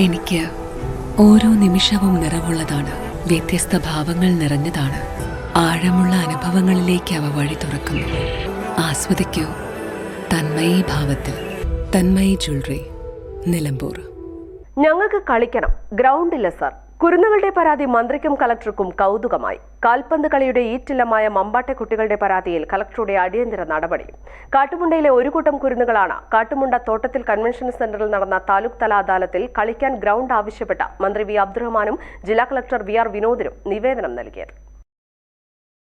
എനിക്ക് ഓരോ നിമിഷവും നിറവുള്ളതാണ്. വ്യത്യസ്ത ഭാവങ്ങൾ നിറഞ്ഞതാണ്. ആഴമുള്ള അനുഭവങ്ങളിലേക്ക് അവ വഴി തുറക്കുന്നു. ആസ്വദിക്കൂ തന്മയി ഭാവത്തിൽ. തന്മയി ജ്വല്ലറി, നിലമ്പൂർ. ഞങ്ങൾക്ക് കളിക്കണം, ഗ്രൗണ്ടില്ല സർ. കുരുന്നുകളുടെ പരാതി മന്ത്രിക്കും കളക്ടർക്കും കൗതുകമായി. കാൽപന്ത് കളിയുടെ ഈറ്റില്ലമായ മമ്പാട്ടെ കുട്ടികളുടെ പരാതിയിൽ കളക്ടറുടെ അടിയന്തര നടപടി. കാട്ടുമുണ്ടയിലെ ഒരു കൂട്ടം കുരുന്നുകളാണ് കാട്ടുമുണ്ട തോട്ടത്തിൽ കൺവെൻഷൻ സെന്ററിൽ നടന്ന താലൂക്ക് തല അദാലത്തിൽ കളിക്കാൻ ഗ്രൗണ്ട് ആവശ്യപ്പെട്ട മന്ത്രി വി അബ്ദുറഹ്മാനും ജില്ലാ കളക്ടർ വി ആർ വിനോദിനും നിവേദനം നൽകിയത്.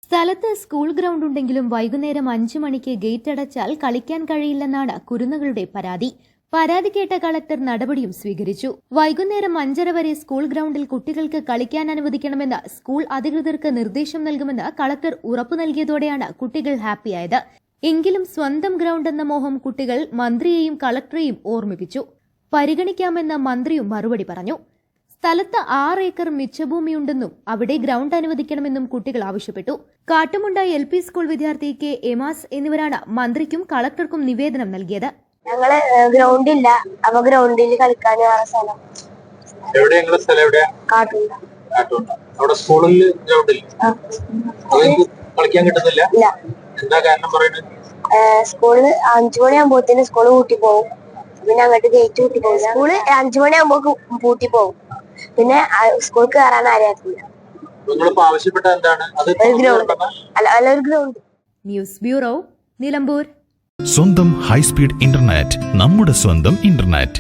സ്ഥലത്ത് സ്കൂൾ ഗ്രൗണ്ട് ഉണ്ടെങ്കിലും വൈകുന്നേരം 5 മണിക്ക് ഗേറ്റ് അടച്ചാൽ കളിക്കാൻ കഴിയില്ലെന്നാണ് കുരുന്നുകളുടെ പരാതി. പരാതി കേട്ട കളക്ടർ നടപടിയും സ്വീകരിച്ചു. വൈകുന്നേരം 5:30 വരെ സ്കൂൾ ഗ്രൗണ്ടിൽ കുട്ടികൾക്ക് കളിക്കാൻ അനുവദിക്കണമെന്ന് സ്കൂൾ അധികൃതർക്ക് നിർദ്ദേശം നൽകുമെന്ന് കളക്ടർ ഉറപ്പു നൽകിയതോടെയാണ് കുട്ടികൾ ഹാപ്പിയായത്. എങ്കിലും സ്വന്തം ഗ്രൗണ്ട് എന്ന മോഹം കുട്ടികൾ മന്ത്രിയെയും കളക്ടറെയും ഓർമ്മിപ്പിച്ചു. പരിഗണിക്കാമെന്ന് മന്ത്രിയും മറുപടി പറഞ്ഞു. സ്ഥലത്ത് 6 ഏക്കർ മിച്ചഭൂമിയുണ്ടെന്നും അവിടെ ഗ്രൗണ്ട് അനുവദിക്കണമെന്നും കുട്ടികൾ ആവശ്യപ്പെട്ടു. കാട്ടുമുണ്ട LP സ്കൂൾ വിദ്യാർത്ഥി കെ എമാസ് എന്നിവരാണ് മന്ത്രിക്കും കളക്ടർക്കും നിവേദനം നൽകിയത്. ഞങ്ങള് ഗ്രൗണ്ട് ഇല്ല, അപ്പൊ ഗ്രൗണ്ടിൽ കളിക്കാൻ സ്ഥലം അവിടെ സ്കൂളിൽ ഗ്രൗണ്ട് കളിക്കാൻ കിട്ടുന്നില്ല. എന്താ കാരണം പറയുന്നത്? സ്കൂളിൽ 5 മണിയാകുമ്പോഴത്തേന് സ്കൂള് പൂട്ടി പോകും. പിന്നെ അങ്ങോട്ട് ഗേറ്റ് പൂട്ടി പോകും. സ്കൂള് 5 മണിയാകുമ്പോ പൂട്ടി പോകും. പിന്നെ സ്കൂൾ കയറാൻ ആരെയാക്കില്ല. ഒരു ഗ്രൗണ്ട്. News bureau, Nilambur. സ്വന്തം ഹൈസ്പീഡ് ഇന്റർനെറ്റ്, നമ്മുടെ സ്വന്തം ഇന്റർനെറ്റ്.